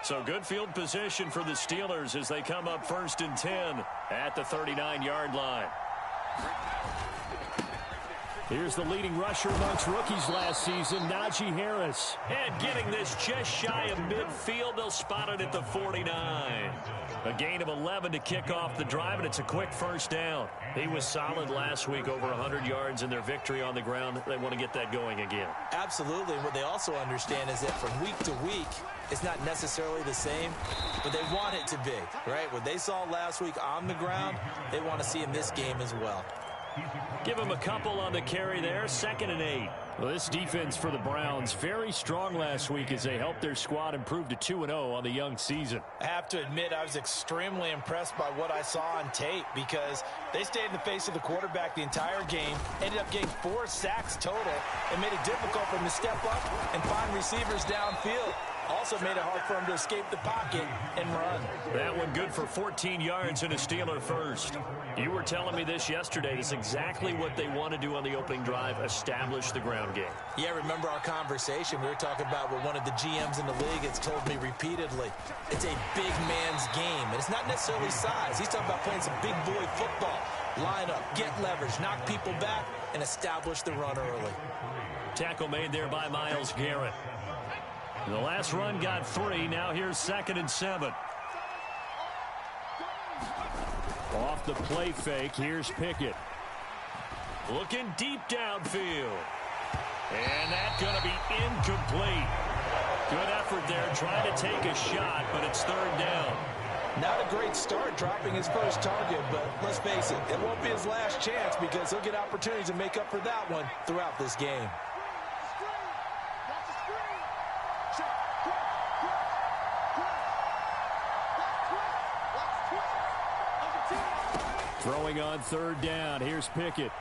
So good field position for the Steelers as they come up 1st and 10 at the 39-yard line. Here's the leading rusher amongst rookies last season, Najee Harris. And getting this just shy of midfield, they'll spot it at the 49. A gain of 11 to kick off the drive, and it's a quick first down. He was solid last week, over 100 yards in their victory on the ground. They want to get that going again. Absolutely. And what they also understand is that from week to week, it's not necessarily the same, but they want it to be, right? What they saw last week on the ground, they want to see in this game as well. Give him a couple on the carry there, 2nd and 8. Well, this defense for the Browns, very strong last week as they helped their squad improve to 2-0 on the young season. I have to admit, I was extremely impressed by what I saw on tape because they stayed in the face of the quarterback the entire game, ended up getting 4 sacks total, and made it difficult for him to step up and find receivers downfield. Also made it hard for him to escape the pocket and run. That one good for 14 yards and a Steeler first. You were telling me this yesterday. It's exactly what they want to do on the opening drive, establish the ground game. Yeah, remember our conversation. We were talking about what one of the GMs in the league has told me repeatedly. It's a big man's game, and it's not necessarily size. He's talking about playing some big boy football. Line up, get leverage, knock people back, and establish the run early. Tackle made there by Myles Garrett. The last run got 3. Now here's 2nd and 7. Off the play fake, here's Pickett. Looking deep downfield. And that's going to be incomplete. Good effort there, trying to take a shot, but it's 3rd down. Not a great start dropping his first target, but let's face it, it won't be his last chance because he'll get opportunities to make up for that one throughout this game. Throwing on 3rd down. Here's Pickett.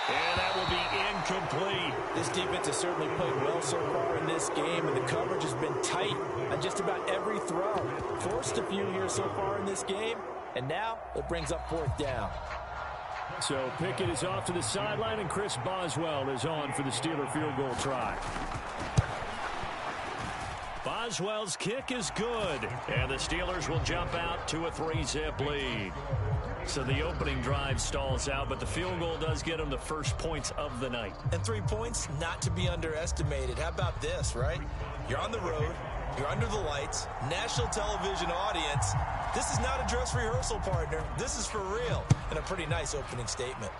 And that will be incomplete. This defense has certainly played well so far in this game, and the coverage has been tight on just about every throw. Forced a few here so far in this game, and now it brings up 4th down. So Pickett is off to the sideline, and Chris Boswell is on for the Steeler field goal try. Boswell's kick is good, and the Steelers will jump out to a 3-zip lead. So the opening drive stalls out, but the field goal does get them the first points of the night. And 3 points, not to be underestimated. How about this, right? You're on the road, you're under the lights, national television audience. This is not a dress rehearsal, partner. This is for real, and a pretty nice opening statement.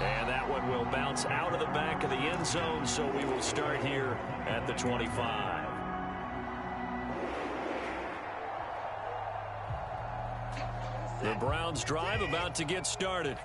And that one will bounce out of the back of the end zone, so we will start here at the 25. The Browns drive about to get started.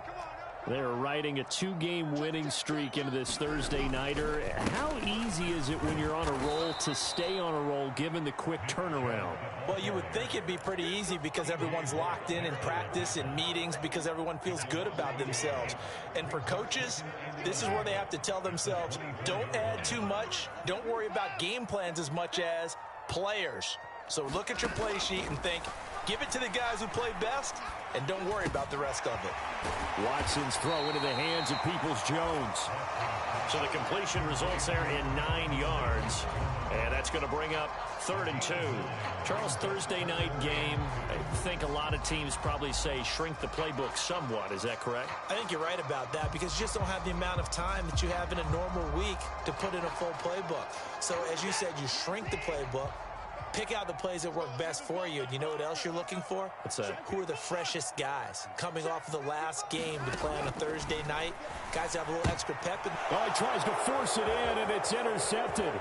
They're riding a 2-game winning streak into this Thursday nighter. How easy is it when you're on a roll to stay on a roll given the quick turnaround? Well, you would think it'd be pretty easy because everyone's locked in practice and meetings because everyone feels good about themselves. And for coaches, this is where they have to tell themselves, don't add too much. Don't worry about game plans as much as players. So look at your play sheet and think, give it to the guys who play best, and don't worry about the rest of it. Watson's throw into the hands of Peoples-Jones. So the completion results there in 9 yards. And that's going to bring up 3rd and 2. Charles, Thursday night game, I think a lot of teams probably say shrink the playbook somewhat. Is that correct? I think you're right about that because you just don't have the amount of time that you have in a normal week to put in a full playbook. So as you said, you shrink the playbook. Pick out the plays that work best for you. And you know what else you're looking for? What's that? Who are the freshest guys coming off of the last game to play on a Thursday night? Guys have a little extra pep. Oh, he tries to force it in, and it's intercepted.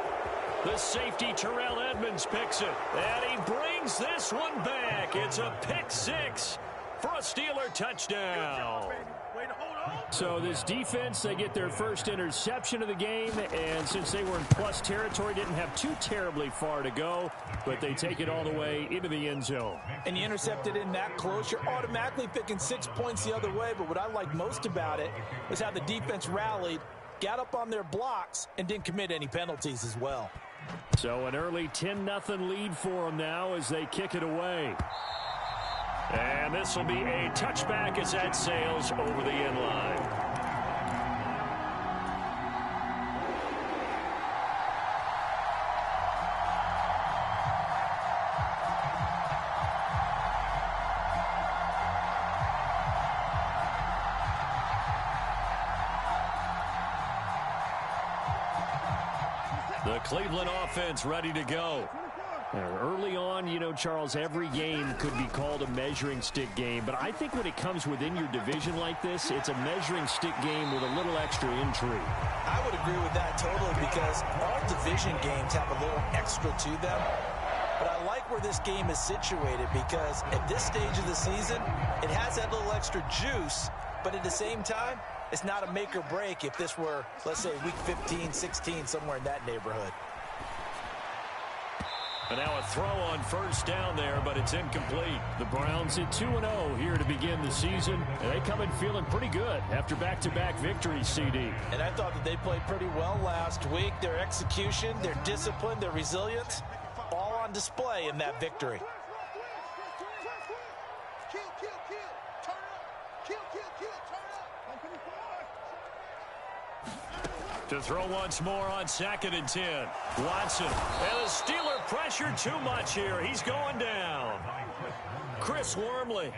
The safety, Terrell Edmonds, picks it. And he brings this one back. It's a pick 6 for a Steeler touchdown. So this defense, they get their first interception of the game, and since they were in plus territory, didn't have too terribly far to go, but they take it all the way into the end zone. And you intercepted in that close, you're automatically picking 6 points the other way, but what I like most about it was how the defense rallied, got up on their blocks, and didn't commit any penalties as well. So an early 10-0 lead for them now as they kick it away. And this will be a touchback as that sails over the end line. The Cleveland offense ready to go. Early on, you know, Charles, every game could be called a measuring stick game. But I think when it comes within your division like this, it's a measuring stick game with a little extra intrigue. I would agree with that totally because all division games have a little extra to them. But I like where this game is situated because at this stage of the season, it has that little extra juice. But at the same time, it's not a make or break if this were, let's say, week 15, 16, somewhere in that neighborhood. And now a throw on first down there, but it's incomplete. The Browns at 2-0 here to begin the season. And they come in feeling pretty good after back-to-back victories, CD. And I thought that they played pretty well last week. Their execution, their discipline, their resilience, all on display in that victory. To throw once more on 2nd and 10. Watson. And the Steeler pressure too much here. He's going down. Chris Wormley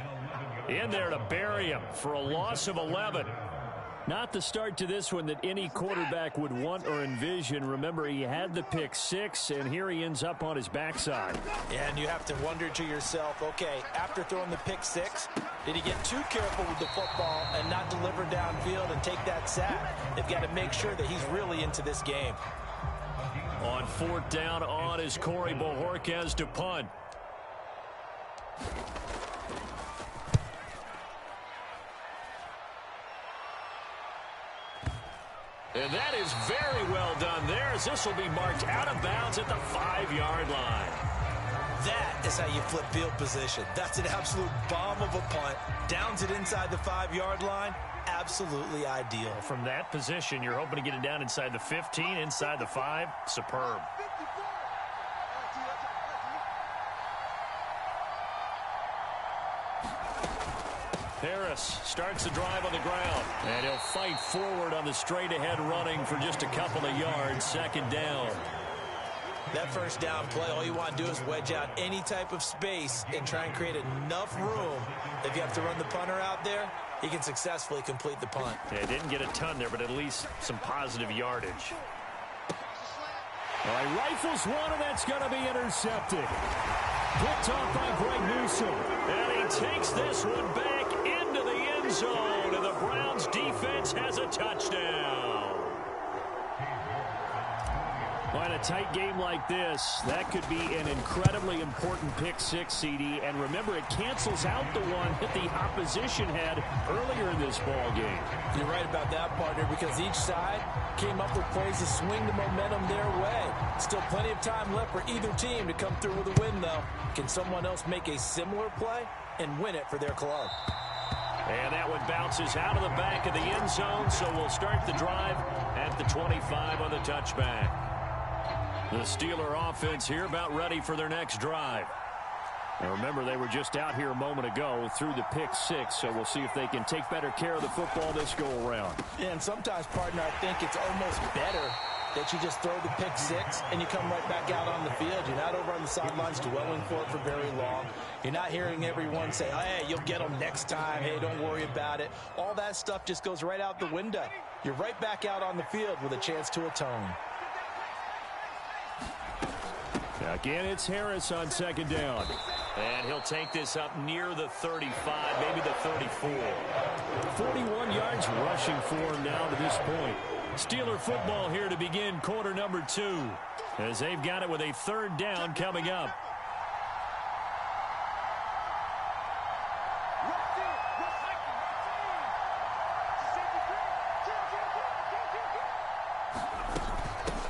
in there to bury him for a loss of 11. Not the start to this one that any quarterback would want or envision. Remember, he had the pick 6, and here he ends up on his backside. And you have to wonder to yourself, okay, after throwing the pick 6, did he get too careful with the football and not deliver downfield and take that sack? They've got to make sure that he's really into this game. On 4th down on is Corey Bojorquez to punt. And that is very well done there, as this will be marked out of bounds at the 5-yard line. That is how you flip field position. That's an absolute bomb of a punt. Downs it inside the 5-yard line. Absolutely ideal. From that position, you're hoping to get it down inside the 15, inside the 5. Superb. Harris starts the drive on the ground. And he'll fight forward on the straight-ahead running for just a couple of yards. 2nd down. That first down play, all you want to do is wedge out any type of space and try and create enough room. If you have to run the punter out there, he can successfully complete the punt. Yeah, didn't get a ton there, but at least some positive yardage. All right, rifles one, and that's going to be intercepted. Picked off by Greg Newsom. And he takes this one back into the end zone, and the Browns defense has a touchdown. Well, in a tight game like this, that could be an incredibly important pick 6, CD. And remember, it cancels out the one that the opposition had earlier in this ball game. You're right about that, partner, because each side came up with plays to swing the momentum their way. Still plenty of time left for either team to come through with a win, though. Can someone else make a similar play and win it for their club? And that one bounces out of the back of the end zone, so we'll start the drive at the 25 on the touchback. The Steeler offense here about ready for their next drive. Now remember, they were just out here a moment ago through the pick 6, so we'll see if they can take better care of the football this go-around. Yeah, and sometimes, partner, I think it's almost better that you just throw the pick 6 and you come right back out on the field. You're not over on the sidelines dwelling for it for very long. You're not hearing everyone say, oh, hey, you'll get them next time. Hey, don't worry about it. All that stuff just goes right out the window. You're right back out on the field with a chance to atone. Again, it's Harris on 2nd down. And he'll take this up near the 35, maybe the 34. 41 yards rushing for him now to this point. Steeler football here to begin quarter number 2, as they've got it with a 3rd down coming up.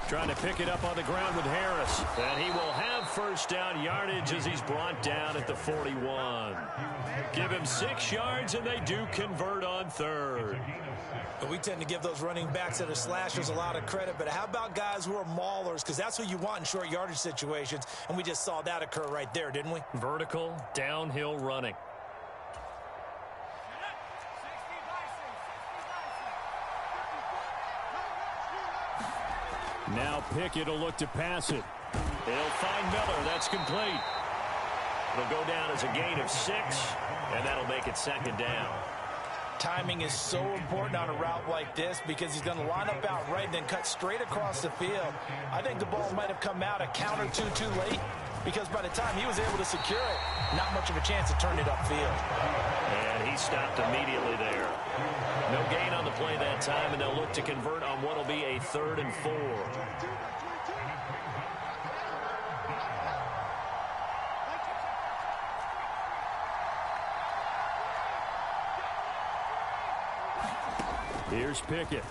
Trying to pick it up on the ground with Harris. And he will have 1st down yardage as he's brought down at the 41. Give him 6 yards, and they do convert on 3rd. But we tend to give those running backs that are slashers a lot of credit. But how about guys who are maulers? Because that's what you want in short yardage situations. And we just saw that occur right there, didn't we? Vertical, downhill running. Now Pickett will look to pass it. He'll find Miller. That's complete. It'll go down as a gain of 6, and that'll make it 2nd down. Timing is so important on a route like this because he's going to line up out right and then cut straight across the field. I think the ball might have come out a count or two too late because by the time he was able to secure it, not much of a chance to turn it upfield. And he stopped immediately there. No gain on the play that time, and they'll look to convert on what will be a 3rd and 4. Here's Pickett.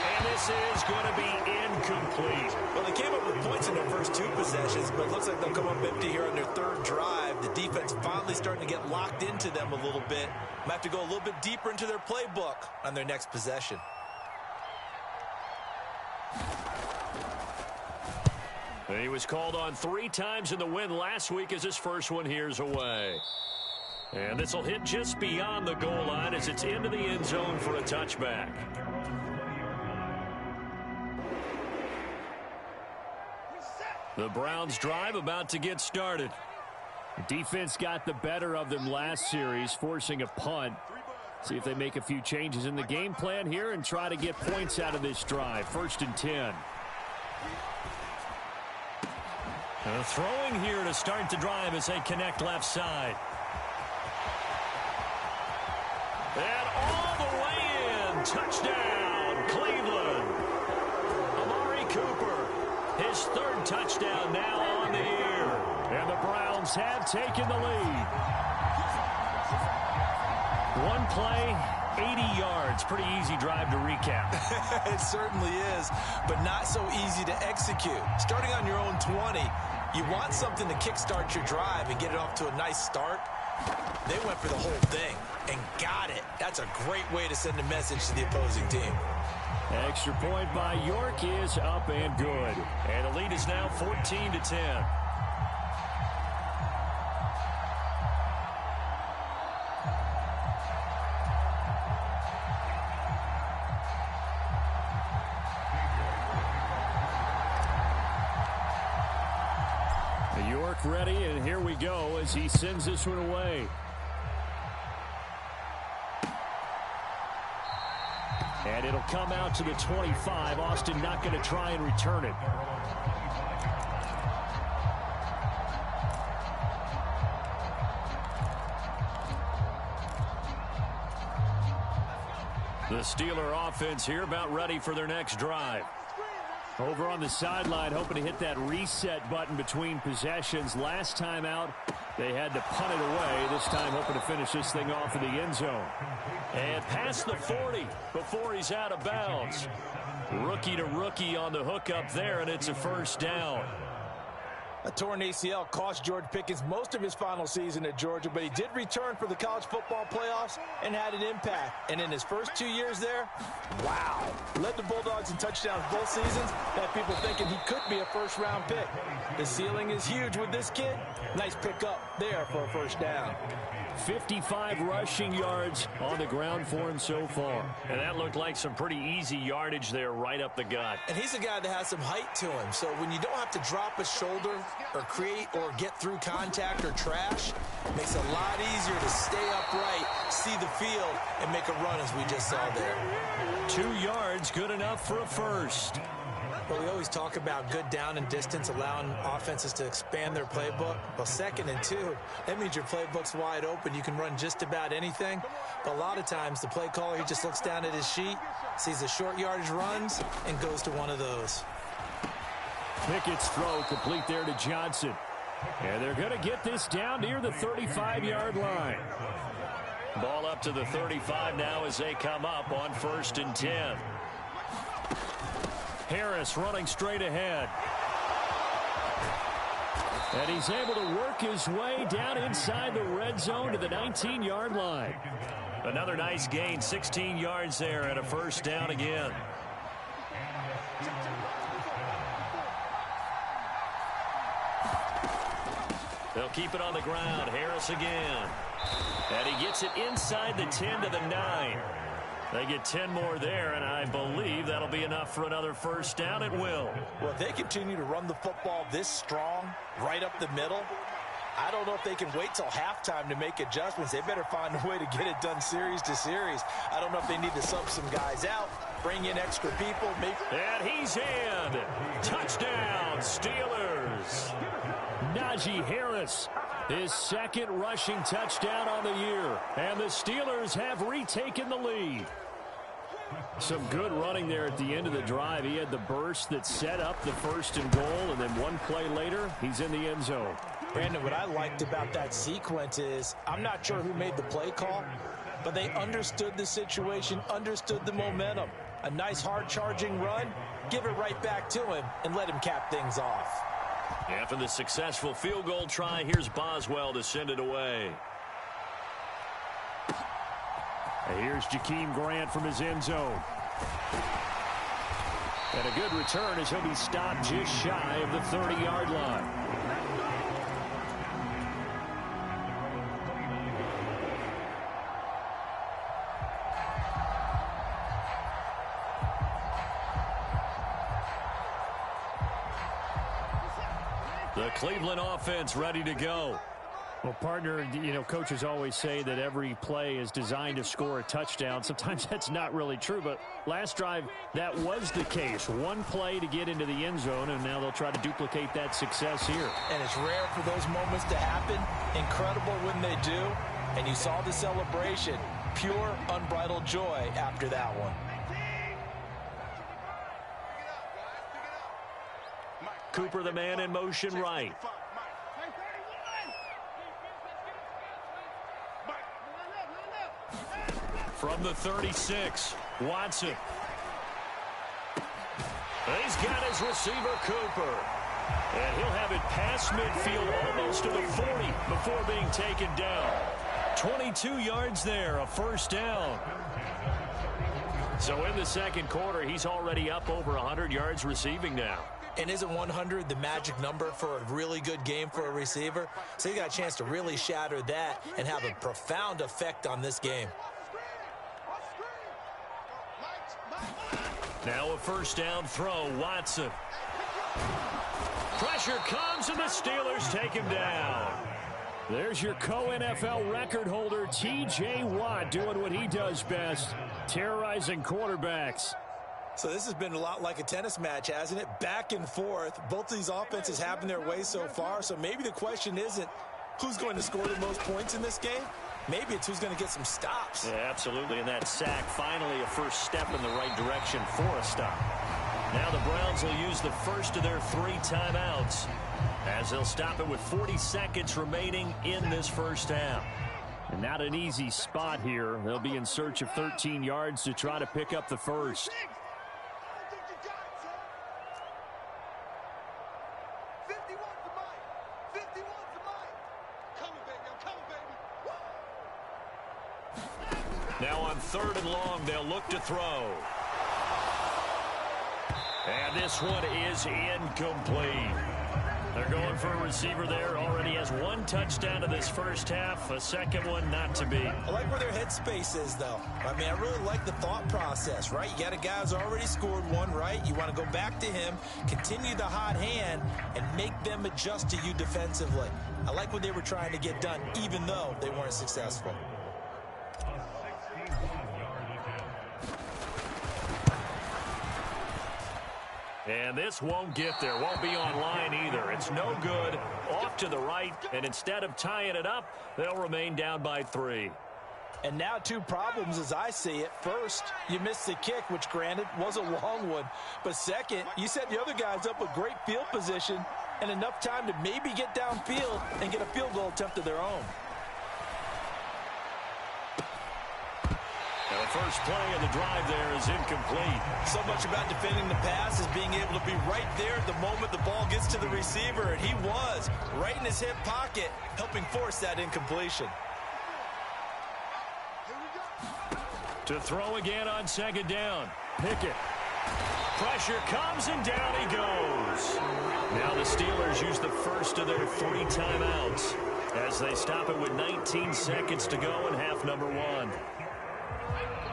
And this is going to be incomplete. Well, they came up with points in their first 2 possessions, but it looks like they'll come up empty here on their 3rd drive. The defense finally starting to get locked into them a little bit. Might have to go a little bit deeper into their playbook on their next possession. He was called on 3 times in the win last week as his first one here's away. And this will hit just beyond the goal line as it's into the end zone for a touchback. The Browns drive about to get started. Defense got the better of them last series, forcing a punt. See if they make a few changes in the game plan here and try to get points out of this drive. 1st and 10. Throwing here to start the drive as they connect left side. And all the way in. Touchdown, Cleveland. Amari Cooper, his 3rd touchdown now on the year. And the Browns have taken the lead. One play, 80 yards. Pretty easy drive to recap. It certainly is, but not so easy to execute. Starting on your own 20, you want something to kickstart your drive and get it off to a nice start. They went for the whole thing and got it. That's a great way to send a message to the opposing team. Extra point by York is up and good. And the lead is now 14-10. York ready, and here we go as he sends this one away. And it'll come out to the 25. Austin not going to try and return it. The Steeler offense here about ready for their next drive. Over on the sideline, hoping to hit that reset button between possessions. Last time out, they had to punt it away. This time hoping to finish this thing off in the end zone. And past the 40 before he's out of bounds. Rookie to rookie on the hook up there, and it's a 1st down. A torn ACL cost George Pickens most of his final season at Georgia, but he did return for the college football playoffs and had an impact. And in his first 2 years there, wow. Led the Bulldogs in touchdowns both seasons. Had people thinking he could be a 1st-round pick. The ceiling is huge with this kid. Nice pickup there for a 1st down. 55 rushing yards on the ground for him so far. And that looked like some pretty easy yardage there right up the gut. And he's a guy that has some height to him. So when you don't have to drop a shoulder or create or get through contact or trash, it makes it a lot easier to stay upright, see the field, and make a run as we just saw there. 2 yards, good enough for a 1st. But we always talk about good down and distance, allowing offenses to expand their playbook. Well, 2nd and 2, that means your playbook's wide open. You can run just about anything. But a lot of times, the play caller, he just looks down at his sheet, sees the short yardage runs, and goes to one of those. Pickett's throw complete there to Johnson. And they're going to get this down near the 35-yard line. Ball up to the 35 now as they come up on 1st and 10. Harris running straight ahead. And he's able to work his way down inside the red zone to the 19-yard line. Another nice gain, 16 yards there and a 1st down again. They'll keep it on the ground. Harris again. And he gets it inside the 10 to the 9. They get 10 more there, and I believe that'll be enough for another 1st down. It will. Well, if they continue to run the football this strong, right up the middle, I don't know if they can wait till halftime to make adjustments. They better find a way to get it done series to series. I don't know if they need to sub some guys out, bring in extra people. Maybe. And he's in. Touchdown, Steelers. Najee Harris, his second rushing touchdown on the year. And the Steelers have retaken the lead. Some good running there at the end of the drive. He had the burst that set up the 1st and goal, and then one play later, he's in the end zone. Brandon, what I liked about that sequence is I'm not sure who made the play call, but they understood the situation, understood the momentum. A nice hard-charging run, give it right back to him, and let him cap things off. After the successful field goal try, here's Boswell to send it away. And here's Jakeem Grant from his end zone. And a good return as he'll be stopped just shy of the 30-yard line. The Cleveland offense ready to go. Well, partner, you know, coaches always say that every play is designed to score a touchdown. Sometimes that's not really true, but last drive, that was the case. One play to get into the end zone, and now they'll try to duplicate that success here. And it's rare for those moments to happen. Incredible when they do. And you saw the celebration. Pure, unbridled joy after that one. Cooper, the man in motion right. From the 36, Watson. He's got his receiver, Cooper. And he'll have it past midfield almost to the 40 before being taken down. 22 yards there, a first down. So in the second quarter, he's already up over 100 yards receiving now. And isn't 100 the magic number for a really good game for a receiver? So he got a chance to really shatter that and have a profound effect on this game. Now a first down throw, Watson. Pressure comes and the Steelers take him down. There's your co-NFL record holder, T.J. Watt, doing what he does best, terrorizing quarterbacks. So this has been a lot like a tennis match, hasn't it? Back and forth. Both of these offenses having their way so far. So maybe the question isn't who's going to score the most points in this game. Maybe it's who's going to get some stops. Yeah, absolutely. And that sack, finally a first step in the right direction for a stop. Now the Browns will use the first of their 3 timeouts as they'll stop it with 40 seconds remaining in this first half. And not an easy spot here. They'll be in search of 13 yards to try to pick up the first. Now on 3rd and long, they'll look to throw. And this one is incomplete. They're going for a receiver there. Already has 1 touchdown to this first half. A second one not to be. I like where their headspace is, though. I mean, I really like the thought process, right? You got a guy who's already scored 1, right? You want to go back to him, continue the hot hand, and make them adjust to you defensively. I like what they were trying to get done, even though they weren't successful. And this won't get there. Won't be online either. It's no good. Off to the right. And instead of tying it up, they'll remain down by 3. And now 2 problems as I see it. First, you missed the kick, which granted was a long one. But second, you set the other guys up with great field position and enough time to maybe get downfield and get a field goal attempt of their own. Now the first play of the drive there is incomplete. So much about defending the pass is being able to be right there at the moment the ball gets to the receiver, and he was right in his hip pocket, helping force that incompletion. To throw again on 2nd down. Pickett. Pressure comes and down he goes. Now the Steelers use the first of their 3 timeouts as they stop it with 19 seconds to go in half number 1.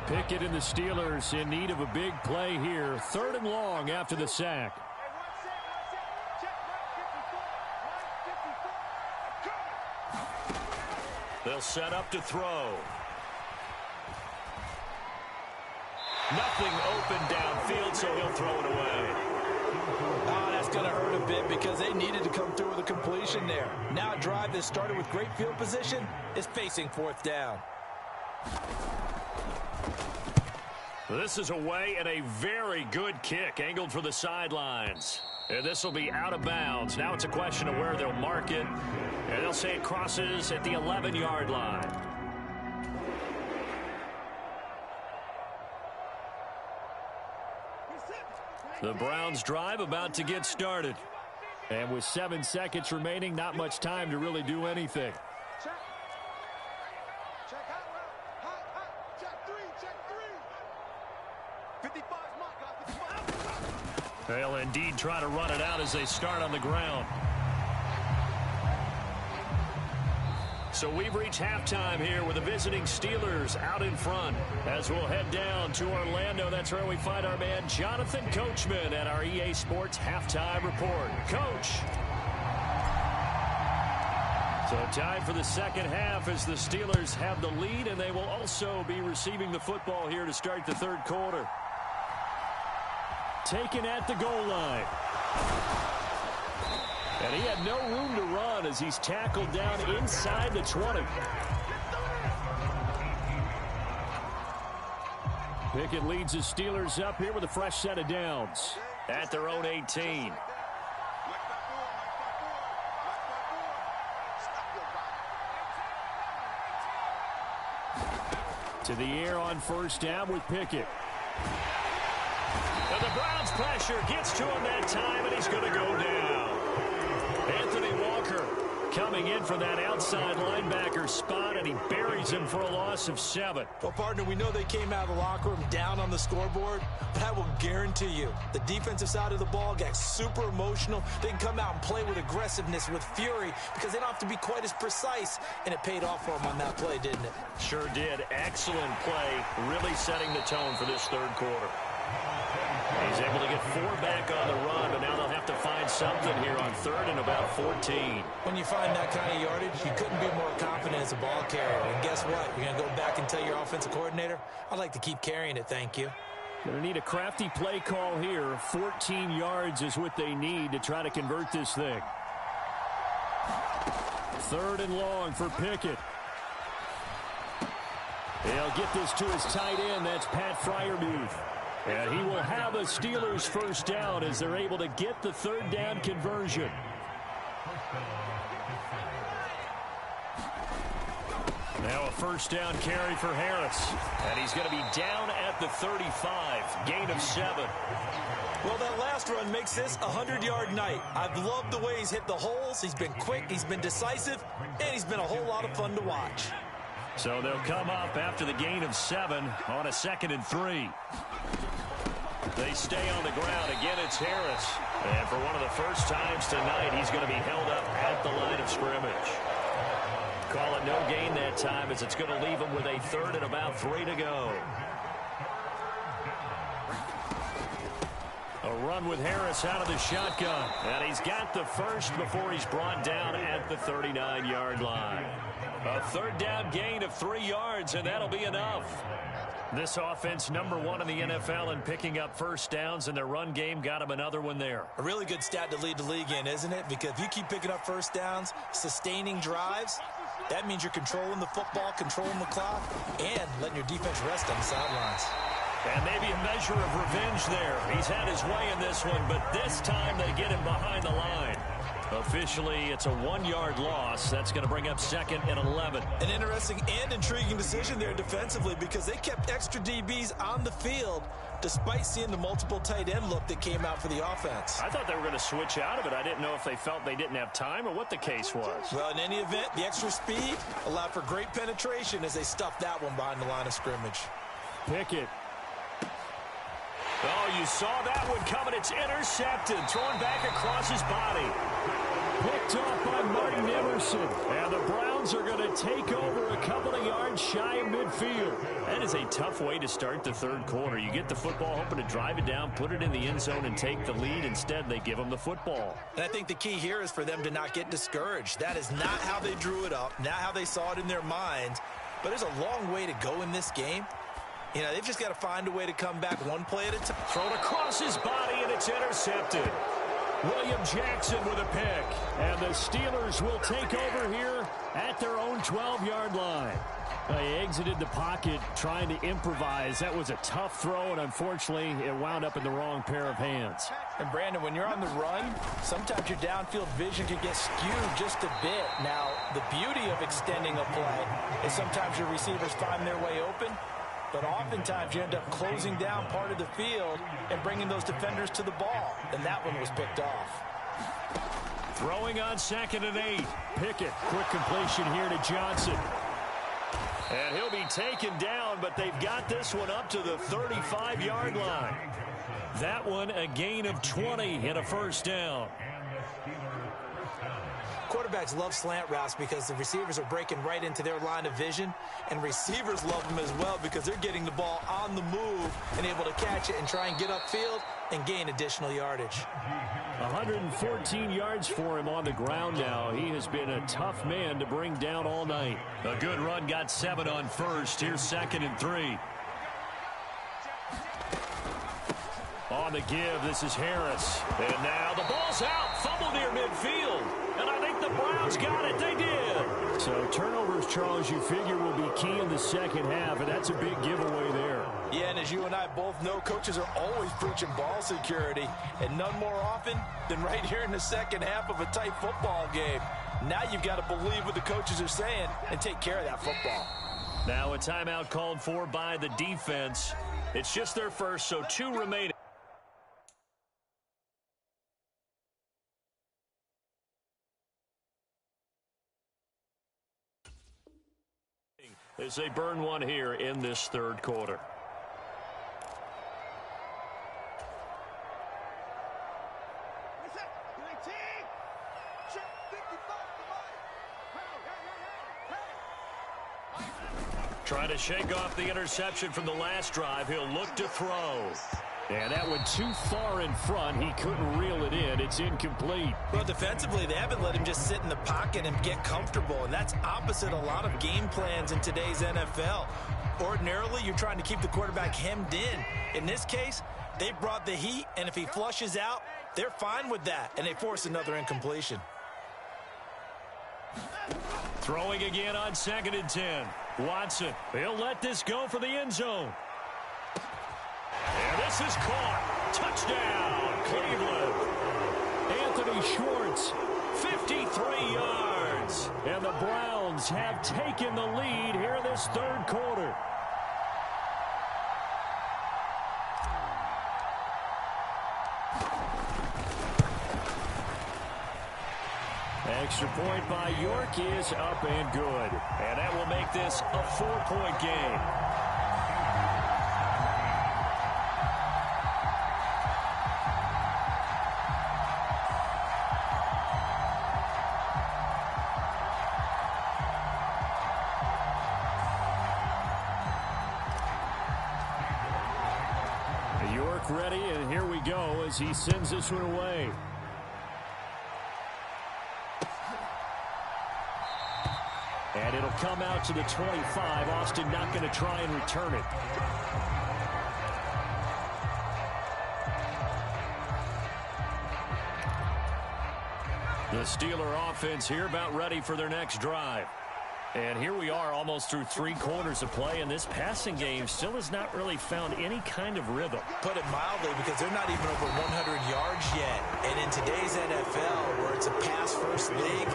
Pickett and the Steelers in need of a big play here. 3rd and long after the sack. They'll set up to throw. Nothing open downfield, so he'll throw it away. Oh, that's going to hurt a bit because they needed to come through with a completion there. Now a drive that started with great field position is facing fourth down. This is away and a very good kick angled for the sidelines. And this will be out of bounds. Now it's a question of where they'll mark it. And they'll say it crosses at the 11-yard line. The Browns drive about to get started. And with 7 seconds remaining, not much time to really do anything. They'll indeed try to run it out as they start on the ground. So we've reached halftime here with the visiting Steelers out in front. As we'll head down to Orlando, that's where we find our man Jonathan Coachman at our EA Sports Halftime Report. Coach. So time for the second half as the Steelers have the lead, and they will also be receiving the football here to start the third quarter. Taken at the goal line. And he had no room to run as he's tackled down inside the 20. Pickett leads his Steelers up here with a fresh set of downs at their own 18. To the air on first down with Pickett. And the Browns pressure gets to him that time, and he's going to go down. Anthony Walker coming in for that outside linebacker spot, and he buries him for a loss of 7. Well, partner, we know they came out of the locker room down on the scoreboard, but I will guarantee you the defensive side of the ball got super emotional. They can come out and play with aggressiveness, with fury, because they don't have to be quite as precise, and it paid off for them on that play, didn't it? Sure did. Excellent play, really setting the tone for this third quarter. He's able to get 4 back on the run, but now they'll have to find something here on third and about 14. When you find that kind of yardage, you couldn't be more confident as a ball carrier. And guess what? You're going to go back and tell your offensive coordinator, I'd like to keep carrying it, thank you. Going to need a crafty play call here. 14 yards is what they need to try to convert this thing. Third and long for Pickett. He'll get this to his tight end. That's Pat Freiermuth. And he will have a Steelers first down as they're able to get the third down conversion. Now a first down carry for Harris. And he's going to be down at the 35. Gain of 7. Well, that last run makes this a 100-yard night. I've loved the way he's hit the holes. He's been quick, he's been decisive, and he's been a whole lot of fun to watch. So they'll come up after the gain of 7 on a 2nd and 3. They stay on the ground. Again, it's Harris. And for one of the first times tonight, he's going to be held up at the line of scrimmage. Call it no gain that time as it's going to leave him with a third and about 3 to go. A run with Harris out of the shotgun. And he's got the first before he's brought down at the 39-yard line. A third down gain of 3 yards, and that'll be enough. This offense #1 in the NFL in picking up first downs, and their run game got him another one there. A really good stat to lead the league in, isn't it? Because if you keep picking up first downs, sustaining drives, that means you're controlling the football, controlling the clock, and letting your defense rest on the sidelines. And maybe a measure of revenge there. He's had his way in this one, but this time they get him behind the line. Officially, it's a 1-yard loss. That's going to bring up 2nd and 11. An interesting and intriguing decision there defensively because they kept extra DBs on the field despite seeing the multiple tight end look that came out for the offense. I thought they were going to switch out of it. I didn't know if they felt they didn't have time or what the case was. Well, in any event, the extra speed allowed for great penetration as they stuffed that one behind the line of scrimmage. Pickett. Oh, you saw that one coming. It's intercepted. Thrown back across his body. Picked off by Martin Emerson. And the Browns are going to take over a couple of yards shy of midfield. midfield. That is a tough way to start the third quarter. You get the football, hoping to drive it down, put it in the end zone, and take the lead. Instead, they give them the football. And I think the key here is for them to not get discouraged. That is not how they drew it up, not how they saw it in their minds. But there's a long way to go in this game. You know, they've just got to find a way to come back one play at a time. Thrown across his body, and it's intercepted. William Jackson with a pick. And the Steelers will take over here at their own 12-yard line. They exited the pocket trying to improvise. That was a tough throw, and unfortunately, it wound up in the wrong pair of hands. And, Brandon, when you're on the run, sometimes your downfield vision can get skewed just a bit. Now, the beauty of extending a play is sometimes your receivers find their way open, but oftentimes you end up closing down part of the field and bringing those defenders to the ball. And that one was picked off. Throwing on 2nd and 8. Pickett, quick completion here to Johnson. And he'll be taken down, but they've got this one up to the 35-yard line. That one a gain of 20 and a first down. Quarterbacks love slant routes because the receivers are breaking right into their line of vision, and receivers love them as well because they're getting the ball on the move and able to catch it and try and get upfield and gain additional yardage. 114 yards for him on the ground now. He has been a tough man to bring down all night. A good run, got 7 on first. Here's 2nd and 3. On the give, this is Harris. And now the ball's out. Fumble near midfield. And I think the Browns got it. They did. So turnovers, Charles, you figure will be key in the second half, and that's a big giveaway there. Yeah, and as you and I both know, coaches are always preaching ball security, and none more often than right here in the second half of a tight football game. Now you've got to believe what the coaches are saying and take care of that football. Now a timeout called for by the defense. It's just their first, so 2 remaining. As they burn one here in this third quarter. Trying to shake off the interception from the last drive. He'll look to throw. And that went too far in front. He couldn't reel it in. It's incomplete. Well, defensively, they haven't let him just sit in the pocket and get comfortable, and that's opposite a lot of game plans in today's NFL. Ordinarily, you're trying to keep the quarterback hemmed in. In this case, they brought the heat, and if he flushes out, they're fine with that, and they force another incompletion. Throwing again on 2nd and 10. Watson, he'll let this go for the end zone. And this is caught. Touchdown, Cleveland. Anthony Schwartz, 53 yards. And the Browns have taken the lead here in this third quarter. Extra point by York is up and good. And that will make this a 4-point game. York ready, and here we go as he sends this one away. And it'll come out to the 25. Austin not going to try and return it. The Steeler offense here about ready for their next drive. And here we are almost through 3 quarters of play, and this passing game still has not really found any kind of rhythm. Put it mildly, because they're not even over 100 yards yet. And in today's NFL, where it's a pass-first league,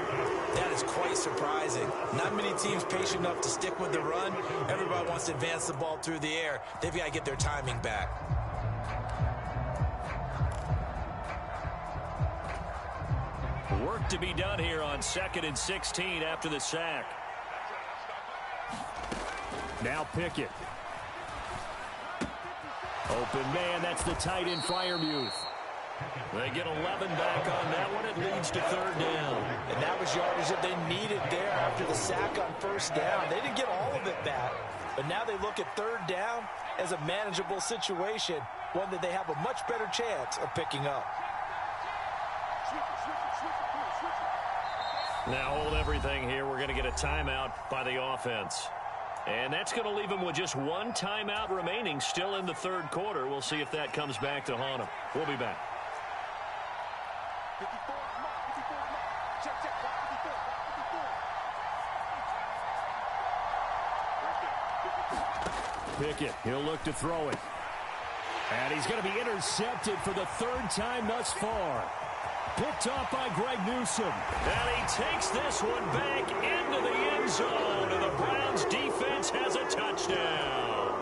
that is quite surprising. Not many teams patient enough to stick with the run. Everybody wants to advance the ball through the air. They've got to get their timing back. Work to be done here on 2nd and 16 after the sack. Now Pickett. Open man, that's the tight end Freiermuth. They get 11 back on that one. It leads to 3rd down. And that was yardage that they needed there after the sack on 1st down. They didn't get all of it back, But now they look at third down as a manageable situation, one that they have a much better chance of picking up. Now hold everything here. We're going to get a timeout by the offense. And that's going to leave them with just one timeout remaining still in the third quarter. We'll see if that comes back to haunt them. We'll be back. Pickett, he'll look to throw it. And he's going to be intercepted for the third time thus far. Picked off by Greg Newsome. And he takes this one back into the end zone. And the Browns defense has a touchdown.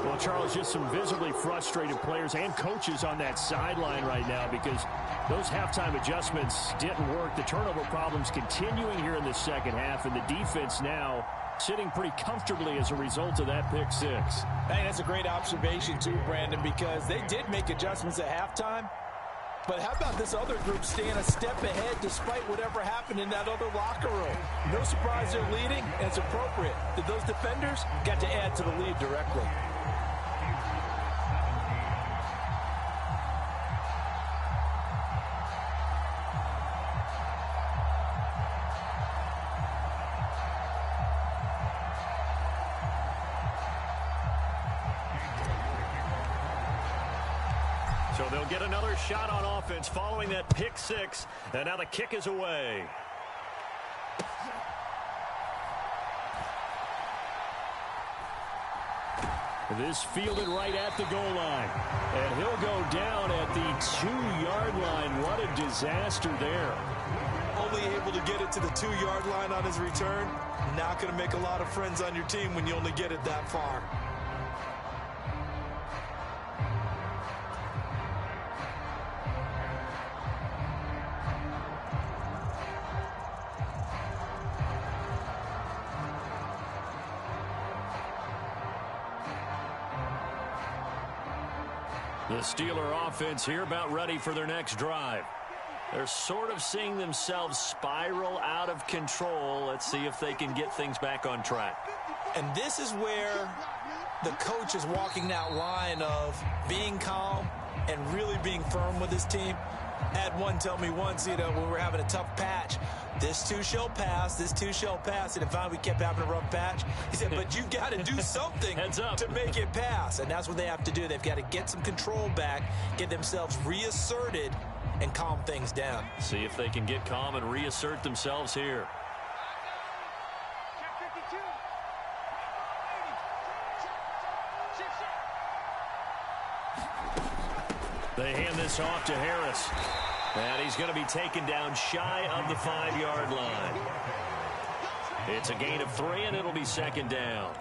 Well, Charles, just some visibly frustrated players and coaches on that sideline right now because those halftime adjustments didn't work. The turnover problems continuing here in the second half, and the defense now sitting pretty comfortably as a result of that pick six. I think that's a great observation too, Brandon, because they did make adjustments at halftime. But how about this other group staying a step ahead despite whatever happened in that other locker room? No surprise they're leading, and it's appropriate that those defenders got to add to the lead directly. So they'll get another shot on offense following that pick six. And now the kick is away. This fielded right at the goal line. And he'll go down at the 2-yard line. What a disaster there. Only able to get it to the 2-yard line on his return. Not going to make a lot of friends on your team when you only get it that far. The Steeler offense here about ready for their next drive. They're sort of seeing themselves spiral out of control. Let's see if they can get things back on track. And this is where the coach is walking that line of being calm and really being firm with his team. I had one tell me once, when we were having a tough patch, this too shall pass, this too shall pass. And finally we kept having a rough patch. He said, but you've got to do something to make it pass. And that's what they have to do. They've got to get some control back, get themselves reasserted, and calm things down. See if they can get calm and reassert themselves here. They hand this off to Harris. And he's going to be taken down shy of the 5-yard line. It's a gain of 3, and it'll be second down.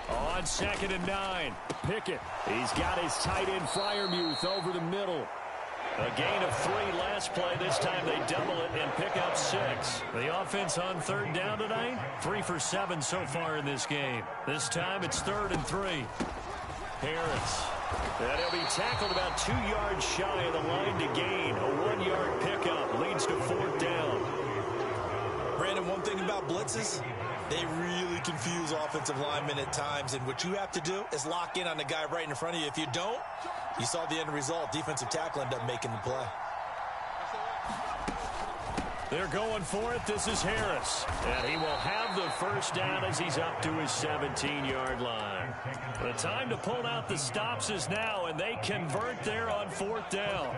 On 2nd and 9, Pickett. He's got his tight end Freiermuth over the middle. A gain of 3 last play. This time they double it and pick up 6. The offense on third down tonight, 3 for 7 so far in this game. This time it's 3rd and 3. Harris. And he'll be tackled about 2 yards shy of the line to gain. A 1-yard pickup leads to 4th down. Brandon, one thing about blitzes, they really confuse offensive linemen at times, and what you have to do is lock in on the guy right in front of you. If you don't, you saw the end result. Defensive tackle ended up making the play. They're going for it. This is Harris. And he will have the first down as he's up to his 17-yard line. The time to pull out the stops is now, and they convert there on 4th down.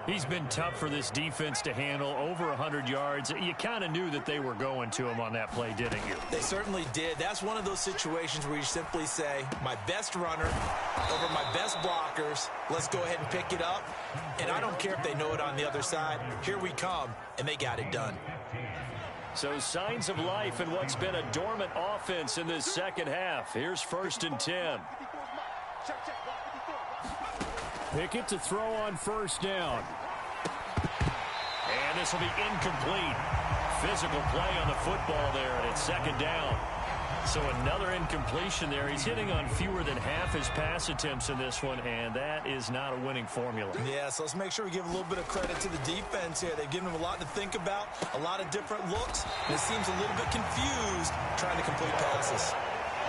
He's been tough for this defense to handle, over 100 yards. You kind of knew that they were going to him on that play, didn't you? They certainly did. That's one of those situations where you simply say, my best runner over my best blockers, let's go ahead and pick it up. And I don't care if they know it on the other side. Here we come, and they got it done. So signs of life in what's been a dormant offense in this second half. Here's 1st and 10. Pickett to throw on 1st down. And this will be incomplete. physical play on the football there, and it's second down. So another incompletion there. He's hitting on fewer than half his pass attempts in this one, and that is not a winning formula. Yeah, so let's make sure we give a little bit of credit to the defense here. They've given him a lot to think about, a lot of different looks, and it seems a little bit confused trying to complete passes.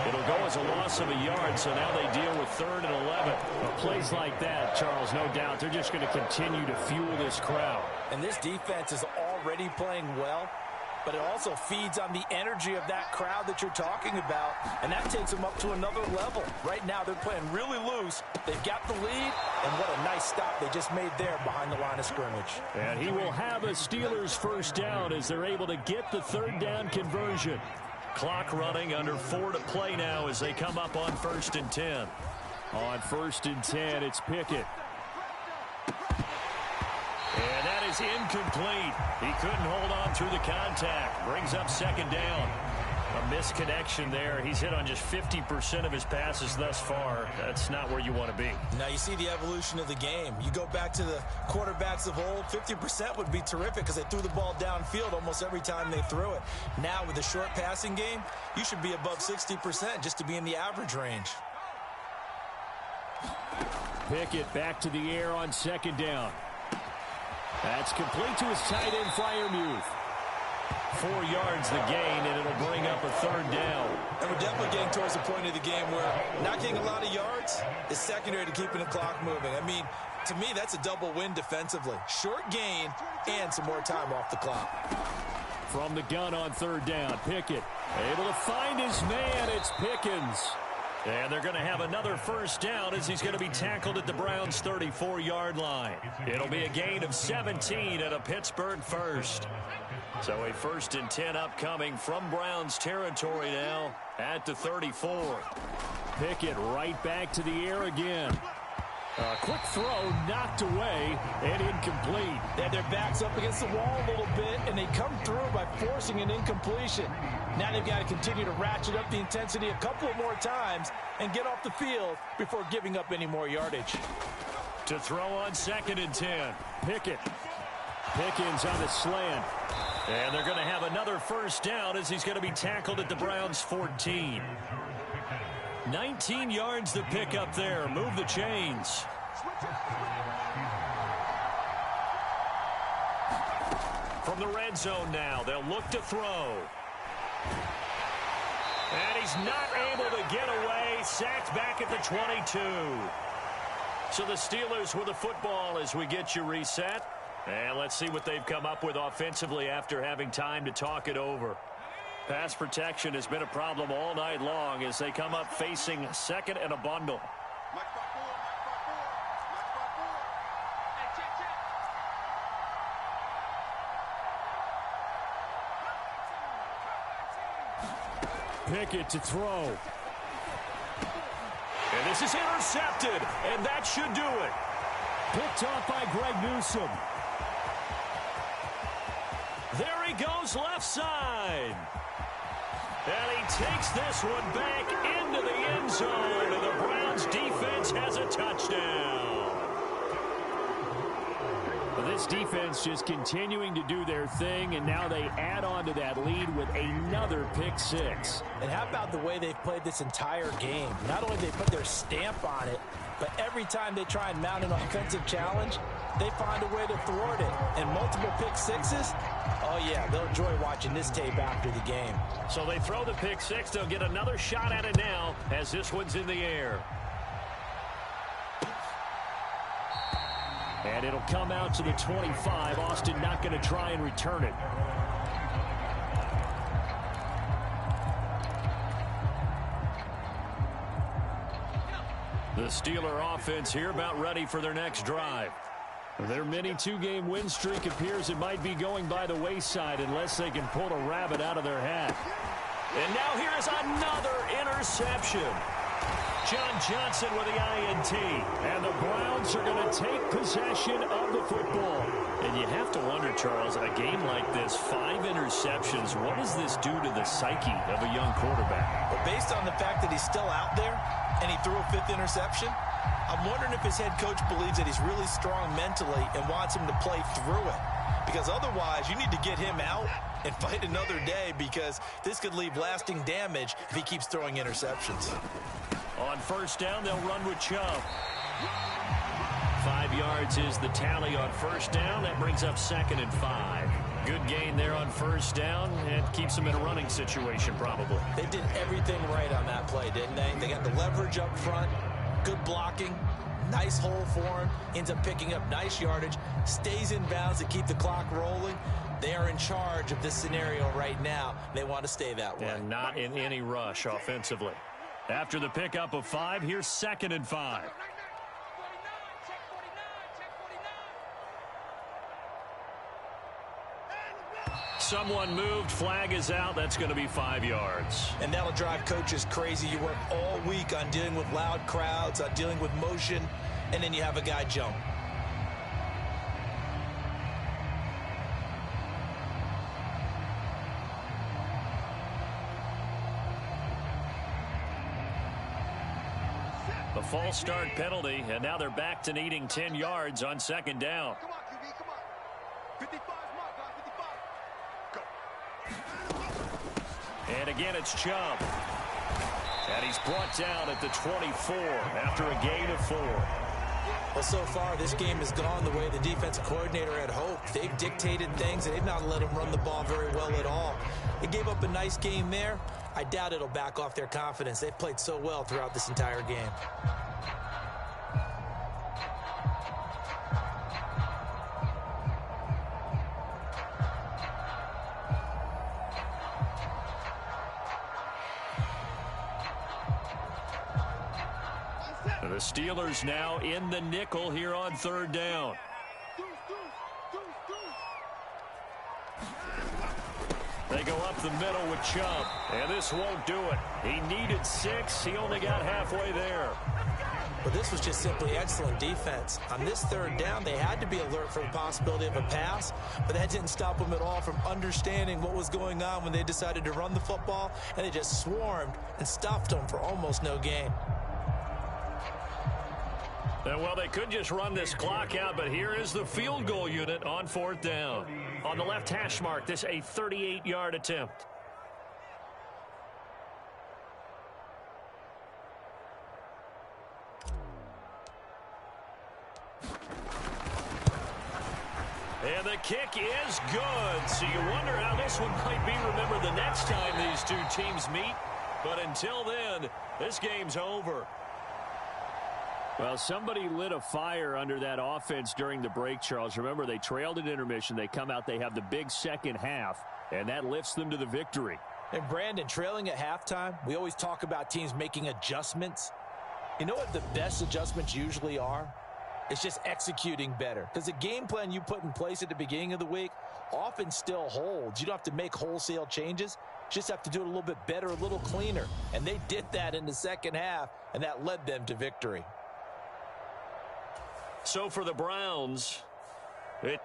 It'll go as a loss of a yard, so now they deal with 3rd and 11. But plays like that, Charles, no doubt, they're just going to continue to fuel this crowd. And this defense is already playing well, but it also feeds on the energy of that crowd that you're talking about, and that takes them up to another level. Right now, they're playing really loose. They've got the lead, and what a nice stop they just made there behind the line of scrimmage. And he will have a Steelers first down as they're able to get the 3rd down conversion. Clock running, under 4 to play now as they come up on 1st and 10. On 1st and 10, it's Pickett. And that is incomplete. He couldn't hold on through the contact. Brings up 2nd down. A misconnection there. He's hit on just 50% of his passes thus far. That's not where you want to be. Now you see the evolution of the game. You go back to the quarterbacks of old, 50% would be terrific because they threw the ball downfield almost every time they threw it. Now with the short passing game, you should be above 60% just to be in the average range. Pickett back to the air on 2nd down. That's complete to his tight end, Freiermuth. 4 yards the gain, and it'll bring up a 3rd down. And we're definitely getting towards the point of the game where not getting a lot of yards is secondary to keeping the clock moving. I mean, to me, that's a double win defensively. Short gain and some more time off the clock. From the gun on 3rd down, Pickett able to find his man. It's Pickens. And they're going to have another first down as he's going to be tackled at the Browns' 34-yard line. It'll be a gain of 17 at a Pittsburgh first. So a 1st and 10 upcoming from Browns territory now at the 34. Pickett right back to the air again. A quick throw knocked away and incomplete. They had their backs up against the wall a little bit, and they come through by forcing an incompletion. Now they've got to continue to ratchet up the intensity a couple of more times and get off the field before giving up any more yardage. To throw on 2nd and 10. Pickett. Pickens on the slant. And they're going to have another first down as he's going to be tackled at the Browns' 14. 19 yards to pick up there. Move the chains. From the red zone now, they'll look to throw. And he's not able to get away. Sacked back at the 22. So the Steelers with the football as we get you reset. And let's see what they've come up with offensively after having time to talk it over. Pass protection has been a problem all night long as they come up facing 2nd and a bundle. Pickett to throw. And this is intercepted, and that should do it. Picked off by Greg Newsome. There he goes left side. And he takes this one back into the end zone, and the Browns defense has a touchdown. This defense just continuing to do their thing, and now they add on to that lead with another pick 6. And how about the way they've played this entire game? Not only they put their stamp on it, but every time they try and mount an offensive challenge, they find a way to thwart it. And multiple pick 6s, oh yeah, they'll enjoy watching this tape after the game. So they throw the pick 6. They'll get another shot at it now as this one's in the air. And it'll come out to the 25. Austin not going to try and return it. The Steeler offense here about ready for their next drive. Their mini 2-game win streak appears it might be going by the wayside unless they can pull a rabbit out of their hat. And now here is another interception. John Johnson with the INT. And the Browns are going to take possession of the football. And you have to wonder, Charles, a game like this, 5 interceptions, what does this do to the psyche of a young quarterback? Well, based on the fact that he's still out there and he threw a 5th interception, I'm wondering if his head coach believes that he's really strong mentally and wants him to play through it. Because otherwise, you need to get him out and fight another day, because this could leave lasting damage if he keeps throwing interceptions. On first down, they'll run with Chubb. 5 yards is the tally on first down. That brings up 2nd and 5. Good gain there on first down, and keeps them in a running situation probably. They did everything right on that play, didn't they? They got the leverage up front, good blocking, nice hole for him, ends up picking up nice yardage, stays in bounds to keep the clock rolling. They are in charge of this scenario right now. They want to stay that way. And not in any rush offensively. After the pickup of 5, here's 2nd and 5. Someone moved. Flag is out. That's going to be 5 yards. And that'll drive coaches crazy. You work all week on dealing with loud crowds, on dealing with motion, and then you have a guy jump. The false start penalty, and now they're back to needing 10 yards on 2nd down. Come on, QB, come on. 55 mark, guys, 55. Go. And again, it's Chubb. And he's brought down at the 24 after a gain of 4. Well, so far, this game has gone the way the defensive coordinator had hoped. They've dictated things, and they've not let him run the ball very well at all. They gave up a nice game there. I doubt it'll back off their confidence. They've played so well throughout this entire game. The Steelers now in the nickel here on 3rd down. They go up the middle with Chubb, and this won't do it. He needed 6. He only got halfway there. But this was just simply excellent defense. On this 3rd down, they had to be alert for the possibility of a pass, but that didn't stop them at all from understanding what was going on when they decided to run the football, and they just swarmed and stuffed them for almost no gain. Well, they could just run this clock out, but here is the field goal unit on 4th down. On the left hash mark, this a 38-yard attempt. And the kick is good. So you wonder how this one might be remembered the next time these two teams meet. But until then, this game's over. Well, somebody lit a fire under that offense during the break, Charles. Remember, they trailed at intermission. They come out, they have the big second half, and that lifts them to the victory. And Brandon, trailing at halftime, we always talk about teams making adjustments. You know what the best adjustments usually are? It's just executing better. Because the game plan you put in place at the beginning of the week often still holds. You don't have to make wholesale changes. Just have to do it a little bit better, a little cleaner. And they did that in the second half, and that led them to victory. So for the Browns, it